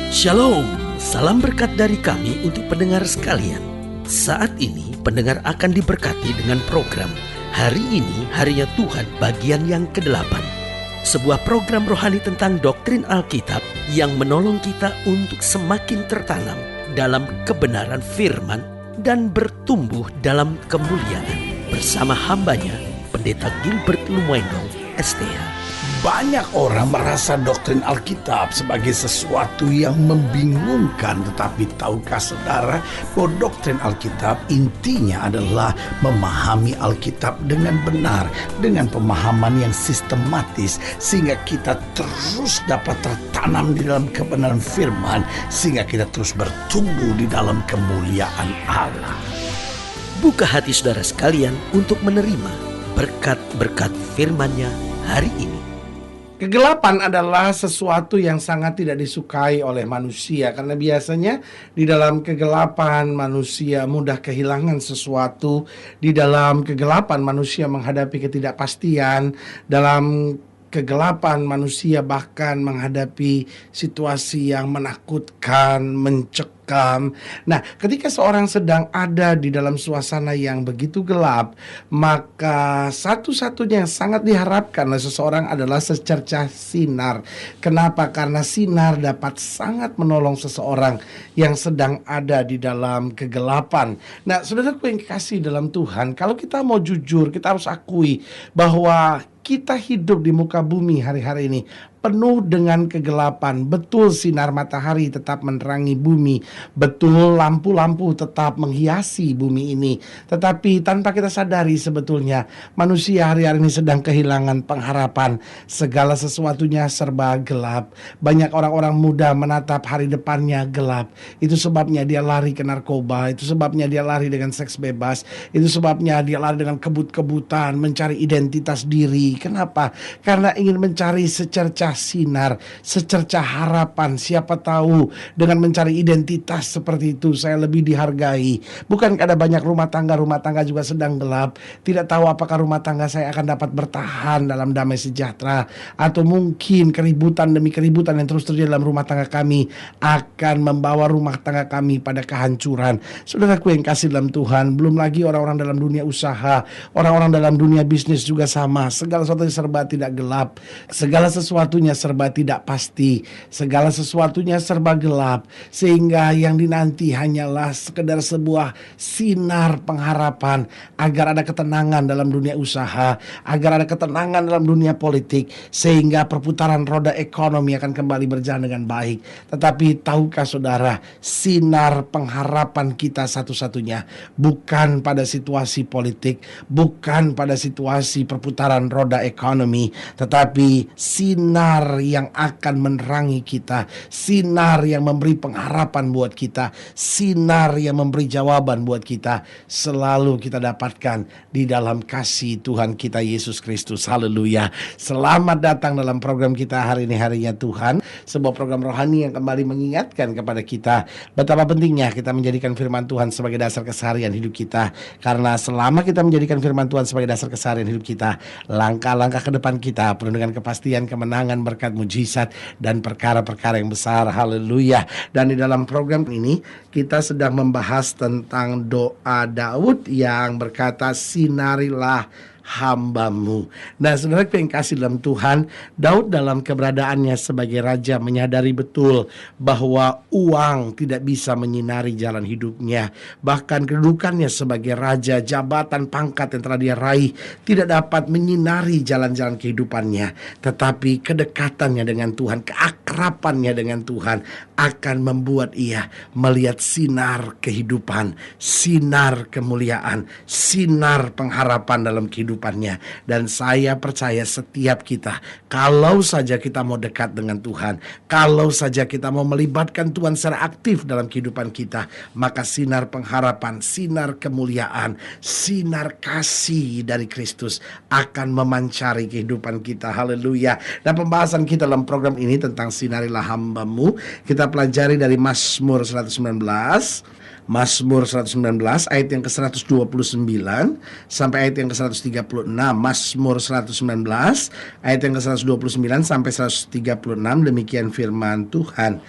Shalom, salam berkat dari kami untuk pendengar sekalian. Saat ini pendengar akan diberkati dengan program Hari Ini Harinya Tuhan bagian yang ke-8. Sebuah program rohani tentang doktrin Alkitab yang menolong kita untuk semakin tertanam dalam kebenaran firman dan bertumbuh dalam kemuliaan. Bersama hambanya, Pendeta Gilbert Lumwendong, STH. Banyak orang merasa doktrin Alkitab sebagai sesuatu yang membingungkan. Tetapi tahukah saudara bahwa doktrin Alkitab intinya adalah memahami Alkitab dengan benar, dengan pemahaman yang sistematis, sehingga kita terus dapat tertanam di dalam kebenaran firman, sehingga kita terus bertumbuh di dalam kemuliaan Allah. Buka hati saudara sekalian untuk menerima berkat-berkat firman-Nya hari ini. Kegelapan adalah sesuatu yang sangat tidak disukai oleh manusia, karena biasanya di dalam kegelapan manusia mudah kehilangan sesuatu. Di dalam kegelapan manusia menghadapi ketidakpastian. Dalam kegelapan manusia bahkan menghadapi situasi yang menakutkan, mencekam. Nah, ketika seorang sedang ada di dalam suasana yang begitu gelap, maka satu-satunya yang sangat diharapkan oleh seseorang adalah secercah sinar. Kenapa? Karena sinar dapat sangat menolong seseorang yang sedang ada di dalam kegelapan. Nah, saudaraku yang kasih dalam Tuhan, kalau kita mau jujur, kita harus akui bahwa kita hidup di muka bumi hari-hari ini penuh dengan kegelapan. Betul, sinar matahari tetap menerangi bumi. Betul, lampu-lampu tetap menghiasi bumi ini. Tetapi tanpa kita sadari sebetulnya manusia hari-hari ini sedang kehilangan pengharapan. Segala sesuatunya serba gelap. Banyak orang-orang muda menatap hari depannya gelap. Itu sebabnya dia lari ke narkoba. Itu sebabnya dia lari dengan seks bebas. Itu sebabnya dia lari dengan kebut-kebutan, mencari identitas diri. Kenapa? Karena ingin mencari secercah sinar, secercah harapan. Siapa tahu dengan mencari identitas seperti itu saya lebih dihargai. Bukankah ada banyak rumah tangga juga sedang gelap. Tidak tahu apakah rumah tangga saya akan dapat bertahan dalam damai sejahtera, atau mungkin keributan demi keributan yang terus terjadi dalam rumah tangga kami akan membawa rumah tangga kami pada kehancuran. Saudaraku yang kasih dalam Tuhan, belum lagi orang-orang dalam dunia usaha, orang-orang dalam dunia bisnis juga sama. Segala sesuatu serba tidak gelap, segala sesuatunya serba tidak pasti, segala sesuatunya serba gelap, sehingga yang dinanti hanyalah sekedar sebuah sinar pengharapan agar ada ketenangan dalam dunia usaha, agar ada ketenangan dalam dunia politik, sehingga perputaran roda ekonomi akan kembali berjalan dengan baik. Tetapi tahukah saudara, sinar pengharapan kita satu-satunya bukan pada situasi politik, bukan pada situasi perputaran roda ekonomi, tetapi sinar yang akan menerangi kita, sinar yang memberi pengharapan buat kita, sinar yang memberi jawaban buat kita, selalu kita dapatkan di dalam kasih Tuhan kita Yesus Kristus. Haleluya. Selamat datang dalam program kita hari ini, Harinya Tuhan, sebuah program rohani yang kembali mengingatkan kepada kita betapa pentingnya kita menjadikan firman Tuhan sebagai dasar keseharian hidup kita. Karena selama kita menjadikan firman Tuhan sebagai dasar keseharian hidup kita, langkah-langkah ke depan kita penuh dengan kepastian, kemenangan, berkat, mujizat, dan perkara-perkara yang besar. Haleluya. Dan di dalam program ini kita sedang membahas tentang doa Daud yang berkata, sinarilah hamba-Mu. Nah, saudara yang kasih dalam Tuhan, Daud dalam keberadaannya sebagai raja menyadari betul bahwa uang tidak bisa menyinari jalan hidupnya. Bahkan kedudukannya sebagai raja, jabatan, pangkat yang telah dia raih tidak dapat menyinari jalan-jalan kehidupannya. Tetapi kedekatannya dengan Tuhan, keakrabannya dengan Tuhan akan membuat ia melihat sinar kehidupan, sinar kemuliaan, sinar pengharapan dalam kehidupannya. Dan saya percaya setiap kita, kalau saja kita mau dekat dengan Tuhan, kalau saja kita mau melibatkan Tuhan secara aktif dalam kehidupan kita, maka sinar pengharapan, sinar kemuliaan, sinar kasih dari Kristus akan memancari kehidupan kita. Haleluya. Dan pembahasan kita dalam program ini tentang sinarilah hamba-Mu, kita pelajari dari Mazmur 119 Mazmur 119 ayat yang ke-129 sampai ayat yang ke-136. Mazmur 119 ayat yang ke-129 sampai 136, demikian firman Tuhan.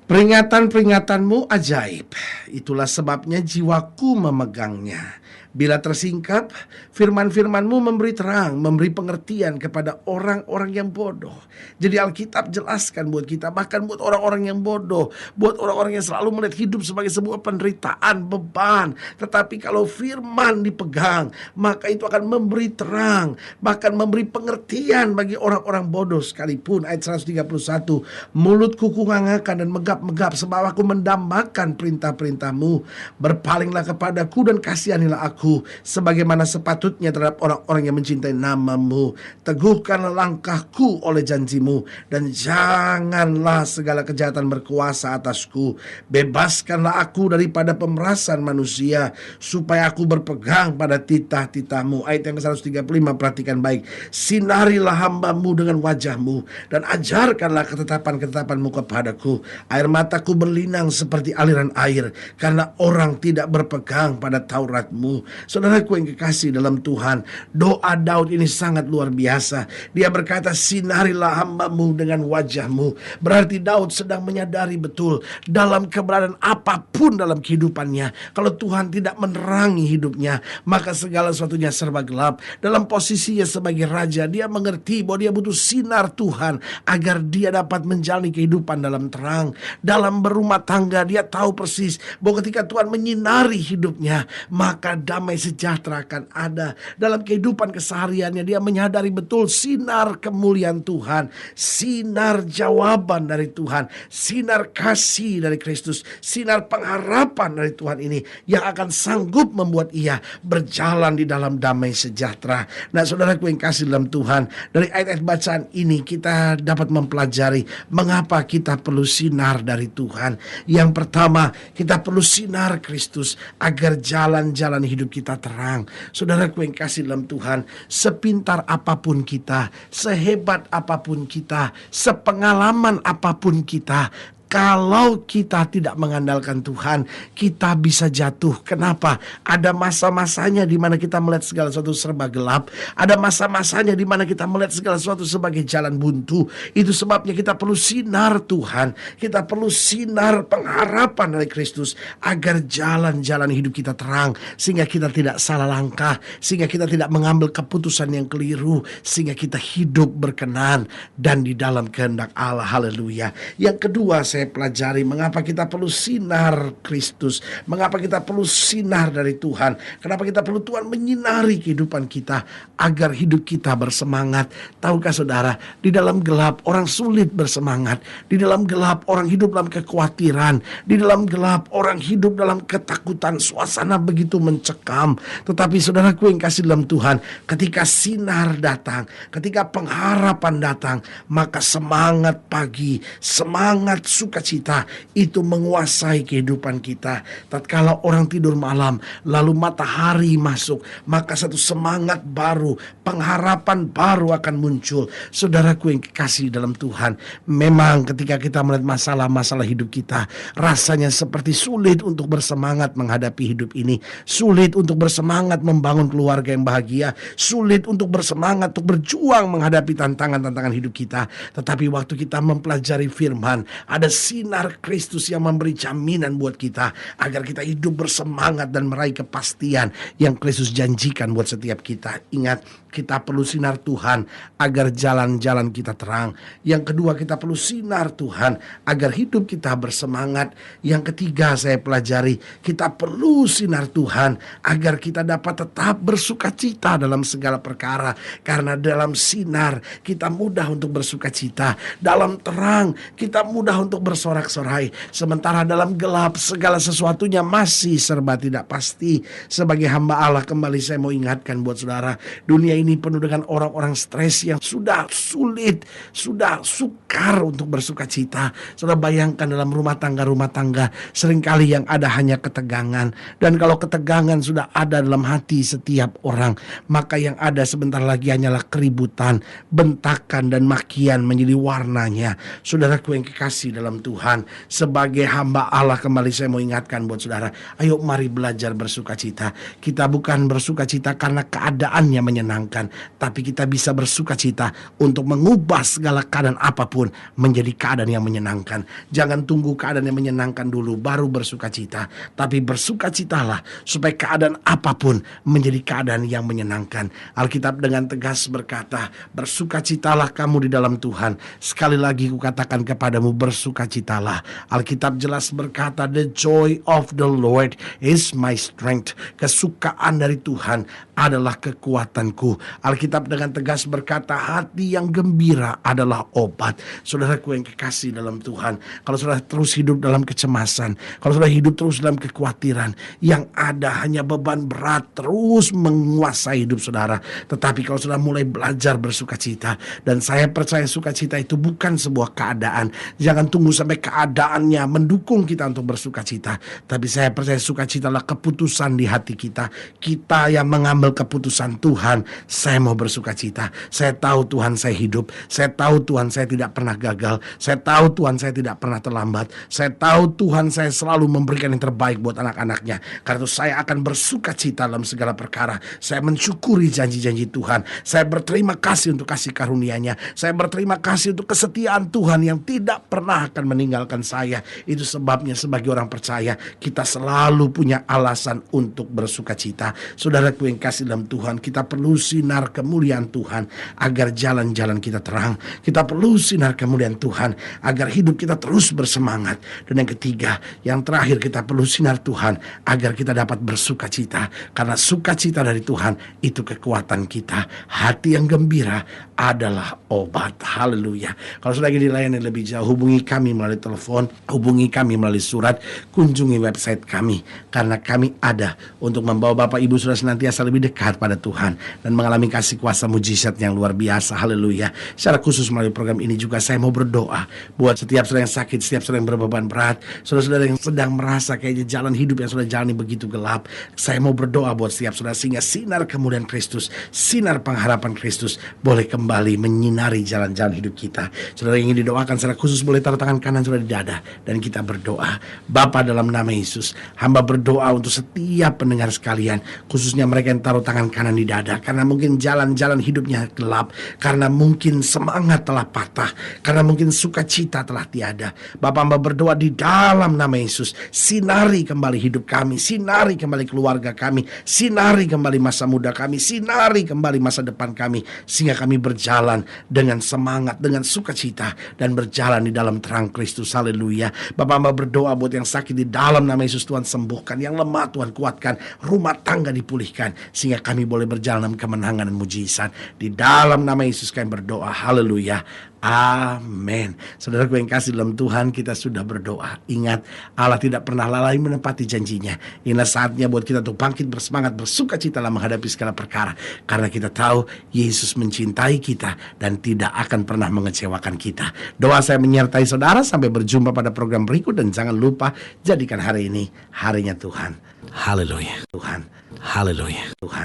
Peringatan-peringatanmu ajaib, itulah sebabnya jiwaku memegangnya. Bila tersingkap, firman-firmanmu memberi terang, memberi pengertian kepada orang-orang yang bodoh. Jadi Alkitab jelaskan buat kita, bahkan buat orang-orang yang bodoh, buat orang-orang yang selalu melihat hidup sebagai sebuah penderitaan, beban. Tetapi kalau firman dipegang, maka itu akan memberi terang, bahkan memberi pengertian bagi orang-orang bodoh sekalipun. Ayat 131, mulutku kungangakan dan megap-megap sebab aku mendambakan perintah-perintahmu. Berpalinglah kepadaku dan kasihanilah aku sebagaimana sepatutnya terhadap orang-orang yang mencintai namamu. Teguhkanlah langkahku oleh janjimu, dan janganlah segala kejahatan berkuasa atasku. Bebaskanlah aku daripada pemerasan manusia, supaya aku berpegang pada titah-titahmu. Ayat yang ke-135, perhatikan baik. Sinarilah hambamu dengan wajahmu, dan ajarkanlah ketetapan-ketetapanmu kepadaku. Air mataku berlinang seperti aliran air, karena orang tidak berpegang pada Tauratmu. Saudaraku yang kekasih dalam Tuhan, doa Daud ini sangat luar biasa. Dia berkata, sinarilah hambamu dengan wajahmu. Berarti Daud sedang menyadari betul dalam keberadaan apapun dalam kehidupannya, kalau Tuhan tidak menerangi hidupnya, maka segala sesuatunya serba gelap. Dalam posisinya sebagai raja, dia mengerti bahwa dia butuh sinar Tuhan agar dia dapat menjalani kehidupan dalam terang. Dalam berumah tangga, dia tahu persis bahwa ketika Tuhan menyinari hidupnya, maka damai sejahtera akan ada. Dalam kehidupan kesehariannya, dia menyadari betul sinar kemuliaan Tuhan, sinar jawaban dari Tuhan, sinar kasih dari Kristus, sinar pengharapan dari Tuhan ini yang akan sanggup membuat ia berjalan di dalam damai sejahtera. Nah, saudaraku yang kasih dalam Tuhan, dari ayat-ayat bacaan ini kita dapat mempelajari mengapa kita perlu sinar dari Tuhan. Yang pertama, kita perlu sinar Kristus agar jalan-jalan hidup kita terang. Saudaraku yang kasih dalam Tuhan, sepintar apapun kita, sehebat apapun kita, sepengalaman apapun kita, kalau kita tidak mengandalkan Tuhan, kita bisa jatuh. Kenapa? Ada masa-masanya di mana kita melihat segala sesuatu serba gelap. Ada masa-masanya di mana kita melihat segala sesuatu sebagai jalan buntu. Itu sebabnya kita perlu sinar Tuhan. Kita perlu sinar pengharapan dari Kristus agar jalan-jalan hidup kita terang, sehingga kita tidak salah langkah, sehingga kita tidak mengambil keputusan yang keliru, sehingga kita hidup berkenan dan di dalam kehendak Allah. Haleluya. Yang kedua, saya pelajari mengapa kita perlu sinar Kristus, mengapa kita perlu sinar dari Tuhan, kenapa kita perlu Tuhan menyinari kehidupan kita agar hidup kita bersemangat. Tahukah saudara, di dalam gelap orang sulit bersemangat, di dalam gelap orang hidup dalam kekhawatiran, di dalam gelap orang hidup dalam ketakutan, suasana begitu mencekam. Tetapi saudaraku yang kasih dalam Tuhan, ketika sinar datang, ketika pengharapan datang, maka semangat pagi, semangat sukacita itu menguasai kehidupan kita. Tatkala orang tidur malam, lalu matahari masuk, maka satu semangat baru, pengharapan baru akan muncul. Saudaraku yang kekasih dalam Tuhan, memang ketika kita melihat masalah-masalah hidup kita, rasanya seperti sulit untuk bersemangat menghadapi hidup ini, sulit untuk bersemangat membangun keluarga yang bahagia, sulit untuk bersemangat untuk berjuang menghadapi tantangan-tantangan hidup kita. Tetapi waktu kita mempelajari firman, ada sinar Kristus yang memberi jaminan buat kita agar kita hidup bersemangat dan meraih kepastian yang Kristus janjikan buat setiap kita. Ingat, kita perlu sinar Tuhan agar jalan-jalan kita terang. Yang kedua, kita perlu sinar Tuhan agar hidup kita bersemangat. Yang ketiga, saya pelajari, kita perlu sinar Tuhan agar kita dapat tetap bersukacita dalam segala perkara. Karena dalam sinar kita mudah untuk bersukacita, dalam terang kita mudah untuk bersorak-sorai. Sementara dalam gelap segala sesuatunya masih serba tidak pasti. Sebagai hamba Allah, kembali saya mau ingatkan buat saudara, dunia ini ini penuh dengan orang-orang stres yang sudah sulit, sudah sukar untuk bersuka cita. Saudara bayangkan dalam rumah tangga seringkali yang ada hanya ketegangan. Dan kalau ketegangan sudah ada dalam hati setiap orang, maka yang ada sebentar lagi hanyalah keributan, bentakan dan makian menjadi warnanya. Saudaraku yang kekasih dalam Tuhan, sebagai hamba Allah, kembali saya mau ingatkan buat saudara, ayo mari belajar bersuka cita. Kita bukan bersuka cita karena keadaannya menyenangkan, tapi kita bisa bersuka cita untuk mengubah segala keadaan apapun menjadi keadaan yang menyenangkan. Jangan tunggu keadaan yang menyenangkan dulu baru bersuka cita, tapi bersuka citalah supaya keadaan apapun menjadi keadaan yang menyenangkan. Alkitab dengan tegas berkata, bersuka citalah kamu di dalam Tuhan. Sekali lagi kukatakan kepadamu, bersuka citalah. Alkitab jelas berkata, the joy of the Lord is my strength. Kesukaan dari Tuhan adalah kekuatanku. Alkitab dengan tegas berkata, hati yang gembira adalah obat. Saudaraku yang kekasih dalam Tuhan, kalau saudara terus hidup dalam kecemasan, kalau saudara hidup terus dalam kekhawatiran, yang ada hanya beban berat terus menguasai hidup saudara. Tetapi kalau saudara mulai belajar bersuka cita, dan saya percaya sukacita itu bukan sebuah keadaan. Jangan tunggu sampai keadaannya mendukung kita untuk bersuka cita, tapi saya percaya sukacita adalah keputusan di hati kita. Kita yang mengambil keputusan, Tuhan, saya mau bersuka cita. Saya tahu Tuhan saya hidup. Saya tahu Tuhan saya tidak pernah gagal. Saya tahu Tuhan saya tidak pernah terlambat. Saya tahu Tuhan saya selalu memberikan yang terbaik buat anak-anaknya. Karena itu saya akan bersuka cita dalam segala perkara. Saya mensyukuri janji-janji Tuhan. Saya berterima kasih untuk kasih karunia-Nya. Saya berterima kasih untuk kesetiaan Tuhan yang tidak pernah akan meninggalkan saya. Itu sebabnya sebagai orang percaya, kita selalu punya alasan untuk bersuka cita. Saudaraku yang kasih dalam Tuhan, kita perlu sinar kemuliaan Tuhan agar jalan-jalan kita terang. Kita perlu sinar kemuliaan Tuhan agar hidup kita terus bersemangat. Dan yang ketiga, yang terakhir, kita perlu sinar Tuhan agar kita dapat bersuka cita. Karena sukacita dari Tuhan itu kekuatan kita. Hati yang gembira adalah obat. Haleluya. Kalau sudah ingin dilayani lebih jauh, hubungi kami melalui telepon, hubungi kami melalui surat, kunjungi website kami. Karena kami ada untuk membawa Bapak Ibu sudah senantiasa lebih dekat pada Tuhan dan mengalami kasih kuasa mujizat yang luar biasa. Haleluya. Secara khusus melalui program ini juga saya mau berdoa buat setiap saudara yang sakit, setiap saudara yang berbeban berat, saudara-saudara yang sedang merasa kayaknya jalan hidup yang sudah jalani begitu gelap. Saya mau berdoa buat setiap saudara sehingga sinar kemuliaan Kristus, sinar pengharapan Kristus boleh kembali menyinari jalan-jalan hidup kita. Saudara yang ingin didoakan secara khusus boleh taruh tangan kanan saudara di dada dan kita berdoa. Bapa, dalam nama Yesus, hamba berdoa untuk setiap pendengar sekalian, khususnya mereka yang taruh tangan kanan di dada, karena mungkin jalan-jalan hidupnya gelap, karena mungkin semangat telah patah, karena mungkin sukacita telah tiada. Bapa, hamba berdoa di dalam nama Yesus, sinari kembali hidup kami, sinari kembali keluarga kami, sinari kembali masa muda kami, sinari kembali masa depan kami, sehingga kami berjalan dengan semangat, dengan sukacita, dan berjalan di dalam terang Kristus. Haleluya. Bapak, hamba berdoa buat yang sakit, di dalam nama Yesus Tuhan sembuhkan, yang lemah Tuhan kuatkan, rumah tangga dipulihkan, sehingga kami boleh berjalan dalam kemenangan dan mujizat. Di dalam nama Yesus kami berdoa. Haleluya. Amin. Saudaraku yang kasih dalam Tuhan, kita sudah berdoa. Ingat, Allah tidak pernah lalai menepati janjinya. Inilah saatnya buat kita untuk bangkit bersemangat, bersuka cita dalam menghadapi segala perkara. Karena kita tahu Yesus mencintai kita dan tidak akan pernah mengecewakan kita. Doa saya menyertai saudara. Sampai berjumpa pada program berikut. Dan jangan lupa, jadikan hari ini harinya Tuhan. Haleluya. Tuhan. Haleluya. Tuhan.